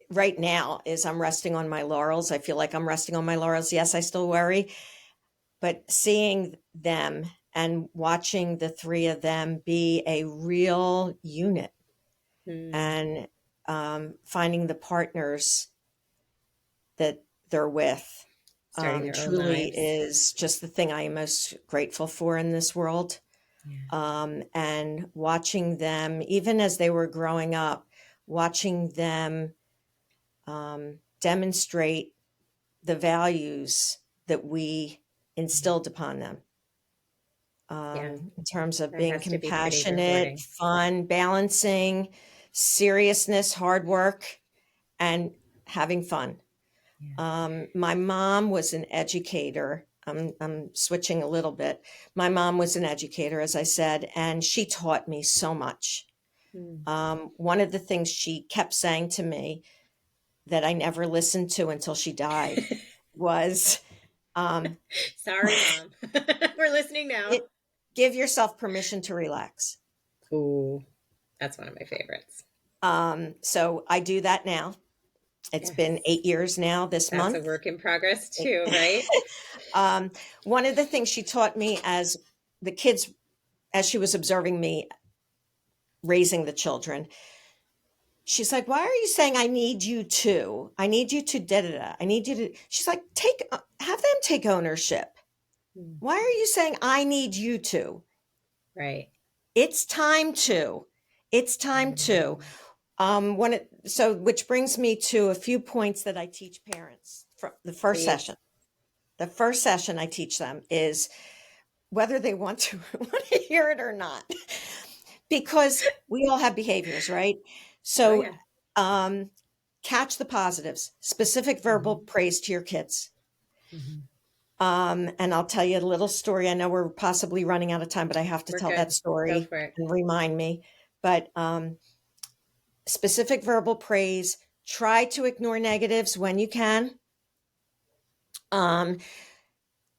Speaker 3: right now is I'm resting on my laurels. I feel like I'm resting on my laurels. Yes, I still worry, but seeing them and watching the 3 of them be a real unit and finding the partners that they're with truly is just the thing I am most grateful for in this world. Yeah. And watching them, even as they were growing up, watching them demonstrate the values that we instilled upon them. In terms of being compassionate, fun, balancing, seriousness, hard work, and having fun. Yeah. My mom was an educator. I'm switching a little bit. My mom was an educator, as I said, and she taught me so much. One of the things she kept saying to me that I never listened to until she died was,
Speaker 2: sorry, Mom. We're listening now.
Speaker 3: Give yourself permission to relax.
Speaker 2: Ooh, that's one of my favorites.
Speaker 3: So I do that now. It's
Speaker 2: Yes.
Speaker 3: been 8 years now this
Speaker 2: That's
Speaker 3: month.
Speaker 2: a work in progress too, right?
Speaker 3: One of the things she taught me as the kids, as she was observing me raising the children, she's like, why are you saying I need you to? I need you to da da da. I need you to. She's like, have them take ownership. Why are you saying I need you to?
Speaker 2: Right.
Speaker 3: It's time to. It's time to. Which brings me to a few points that I teach parents from the first
Speaker 2: Please.
Speaker 3: session. The first session I teach them is whether they want to hear it or not, because we all have behaviors, right? So, catch the positives, specific verbal praise to your kids. And I'll tell you a little story. I know we're possibly running out of time, but I have to tell that story and remind me. But specific verbal praise, try to ignore negatives when you can. And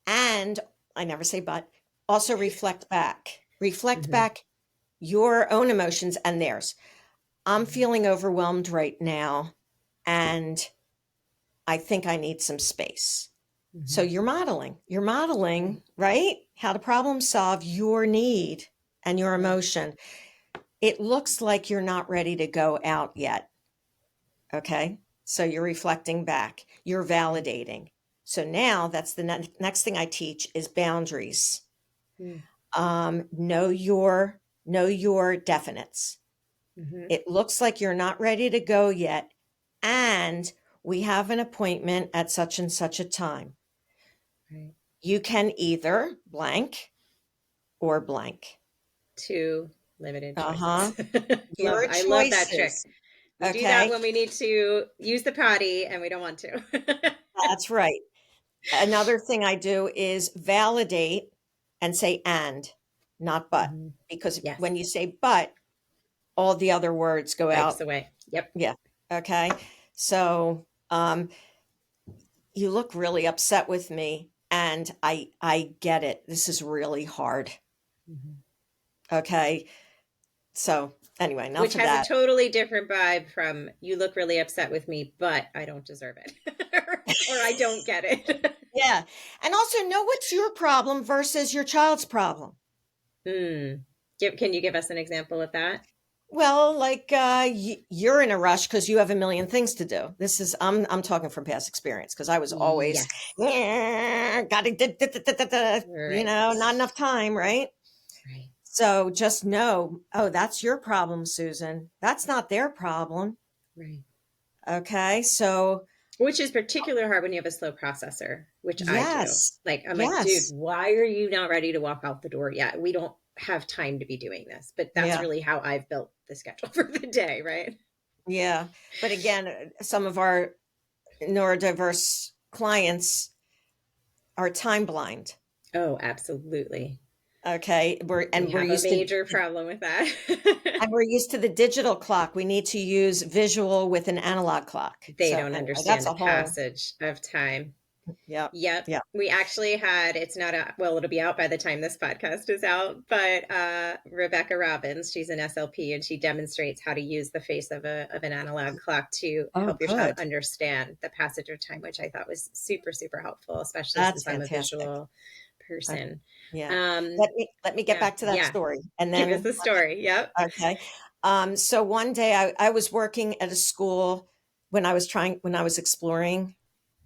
Speaker 3: I never say but, also reflect back. Reflect back your own emotions and theirs. I'm feeling overwhelmed right now, and I think I need some space. So you're modeling, right? How to problem solve your need and your emotion. It looks like you're not ready to go out yet. Okay. So you're reflecting back, you're validating. So now that's the next thing I teach is boundaries. Know your definites. It looks like you're not ready to go yet. And we have an appointment at such and such a time.
Speaker 2: Right.
Speaker 3: You can either blank or blank.
Speaker 2: Two limited choices.
Speaker 3: I
Speaker 2: love that trick. We
Speaker 3: okay.
Speaker 2: do that when we need to use the potty and we don't want to.
Speaker 3: That's right. Another thing I do is validate and say and, not but. Because when you say but, all the other words go out.
Speaker 2: Away. Yep.
Speaker 3: Yeah. Okay. So you look really upset with me, and I get it. This is really hard. Okay. So anyway, enough
Speaker 2: Which
Speaker 3: of
Speaker 2: has
Speaker 3: that.
Speaker 2: a totally different vibe from you look really upset with me, but I don't deserve it. or I don't get it.
Speaker 3: Yeah. And also know what's your problem versus your child's problem.
Speaker 2: Can you give us an example of that?
Speaker 3: Well, like you're in a rush because you have a million things to do. This is I'm talking from past experience because I was always got to not enough time, right?
Speaker 2: Right.
Speaker 3: So just know, oh, that's your problem, Susan. That's not their problem.
Speaker 2: Right.
Speaker 3: Okay. So
Speaker 2: which is particularly hard when you have a slow processor, which I do. Like I'm like, dude, why are you not ready to walk out the door yet? We don't have time to be doing this. But that's really how I've built the schedule for the day, right?
Speaker 3: Yeah. But again, some of our neurodiverse clients are time blind.
Speaker 2: Oh, absolutely.
Speaker 3: Okay. We're used
Speaker 2: a major problem with that.
Speaker 3: And we're used to the digital clock. We need to use visual with an analog clock.
Speaker 2: They don't understand the passage of time.
Speaker 3: Yep.
Speaker 2: We actually had, it'll be out by the time this podcast is out, but Rebecca Robbins, she's an SLP, and she demonstrates how to use the face of an analog clock to help your child understand the passage of time, which I thought was super, super helpful, especially since I'm a visual person.
Speaker 3: Let me get back to that story. And then
Speaker 2: give us the story. Yep.
Speaker 3: Okay. So one day I was working at a school when I was exploring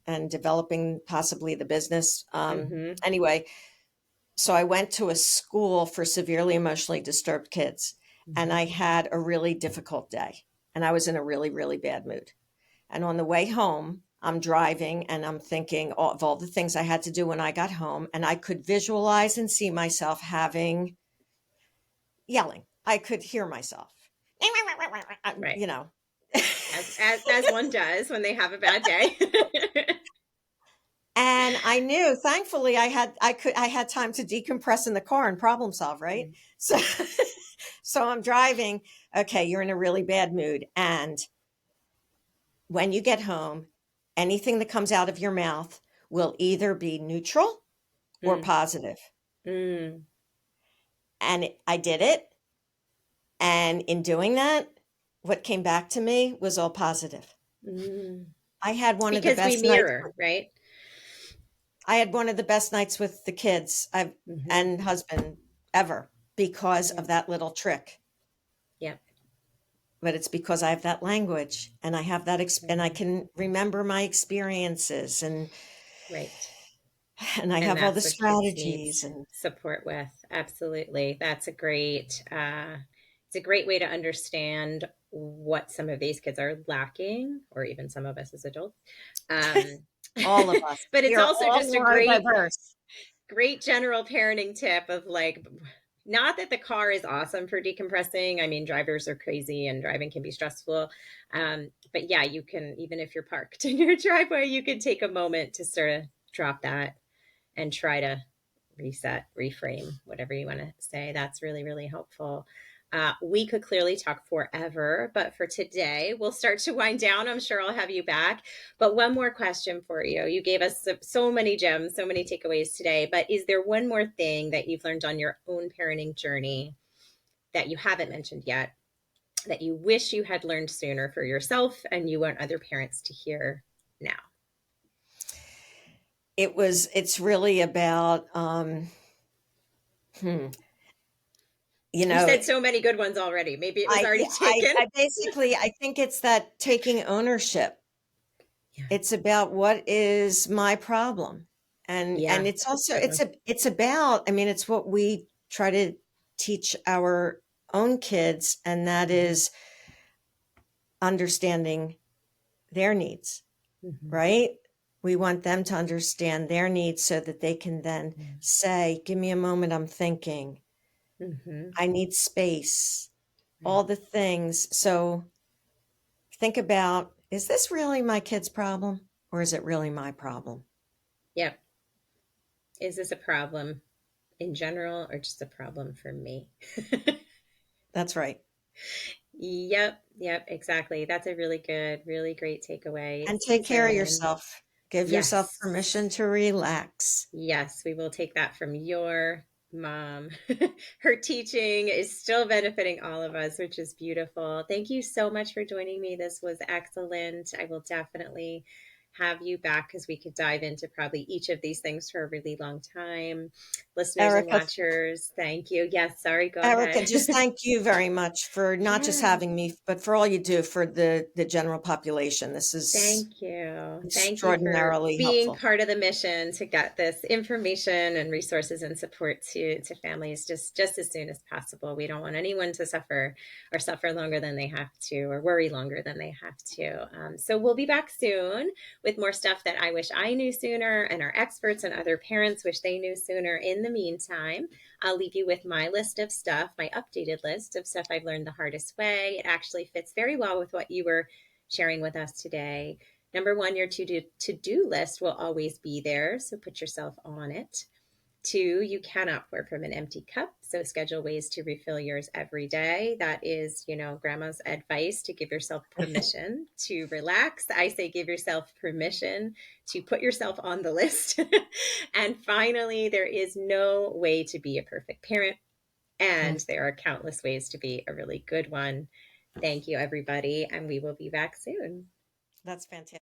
Speaker 3: and developing possibly the business. Anyway, so I went to a school for severely emotionally disturbed kids, and I had a really difficult day, and I was in a really, really bad mood. And on the way home, I'm driving and I'm thinking of all the things I had to do when I got home, and I could visualize and see myself yelling. I could hear myself,
Speaker 2: right.
Speaker 3: As
Speaker 2: one does when they have a bad day.
Speaker 3: And I knew, thankfully, I had time to decompress in the car and problem solve, right? So I'm driving. Okay, you're in a really bad mood, and when you get home, anything that comes out of your mouth will either be neutral or positive. And I did it, and in doing that, what came back to me was all positive.
Speaker 2: Mm.
Speaker 3: I had one of the
Speaker 2: Because we
Speaker 3: best nights.
Speaker 2: mirror, right?
Speaker 3: I had one of the best nights with the kids and husband ever because of that little trick.
Speaker 2: Yep.
Speaker 3: But it's because I have that language and I have that, and I
Speaker 2: Mhm.
Speaker 3: can remember my experiences
Speaker 2: Right.
Speaker 3: and I
Speaker 2: And
Speaker 3: have all the
Speaker 2: that's what kids
Speaker 3: strategies
Speaker 2: needs
Speaker 3: and
Speaker 2: support with. Absolutely. It's a great way to understand what some of these kids are lacking, or even some of us as adults. Um,
Speaker 3: all of us.
Speaker 2: but
Speaker 3: We
Speaker 2: it's
Speaker 3: are
Speaker 2: also
Speaker 3: all
Speaker 2: just a
Speaker 3: neurodiverse.
Speaker 2: great general parenting tip of like, not that the car is awesome for decompressing. I mean, drivers are crazy and driving can be stressful. But yeah, you can, even if you're parked in your driveway, you can take a moment to sort of drop that and try to reset, reframe, whatever you want to say. That's really, really helpful. We could clearly talk forever, but for today, we'll start to wind down. I'm sure I'll have you back. But one more question for you. You gave us so many gems, so many takeaways today. But is there one more thing that you've learned on your own parenting journey that you haven't mentioned yet, that you wish you had learned sooner for yourself and you want other parents to hear now?
Speaker 3: It's really about,
Speaker 2: You said so many good ones already. Maybe it was already taken.
Speaker 3: I basically, I think it's that taking ownership.
Speaker 2: Yeah.
Speaker 3: It's about what is my problem. And it's also, it's about, I mean, it's what we try to teach our own kids, and that is understanding their needs, right? We want them to understand their needs so that they can then say, give me a moment, I'm thinking. I need space, all the things. So think about, is this really my kid's problem or is it really my problem?
Speaker 2: Yep. Is this a problem in general or just a problem for me?
Speaker 3: That's right.
Speaker 2: Yep. Yep. Exactly. That's a really good, really great takeaway.
Speaker 3: And take care of
Speaker 2: Susan.
Speaker 3: yourself. Give yourself
Speaker 2: Yes.
Speaker 3: permission to relax.
Speaker 2: Yes. We will take that from your mom. Her teaching is still benefiting all of us, which is beautiful. Thank you so much for joining me. This was excellent. I will definitely have you back because we could dive into probably each of these things for a really long time. Listeners and
Speaker 3: Erica,
Speaker 2: watchers, thank you. Yes, sorry, go
Speaker 3: Erica,
Speaker 2: ahead.
Speaker 3: just thank you very much for not just
Speaker 2: Yeah.
Speaker 3: having me, but for all you do for the general population. This is
Speaker 2: Thank you. Thank you for
Speaker 3: extraordinarily
Speaker 2: being
Speaker 3: helpful.
Speaker 2: part of the mission to get this information and resources and support to families just as soon as possible. We don't want anyone to suffer or suffer longer than they have to or worry longer than they have to. So we'll be back soon with more stuff that I wish I knew sooner and our experts and other parents wish they knew sooner. In the meantime, I'll leave you with my list of stuff, my updated list of stuff I've learned the hardest way. It actually fits very well with what you were sharing with us today. Number one, your to-do list will always be there, so put yourself on it. Two, you cannot pour from an empty cup, so schedule ways to refill yours every day. That is, grandma's advice to give yourself permission to relax. I say give yourself permission to put yourself on the list. And finally, there is no way to be a perfect parent, and there are countless ways to be a really good one. Thank you, everybody, and we will be back soon.
Speaker 3: That's fantastic.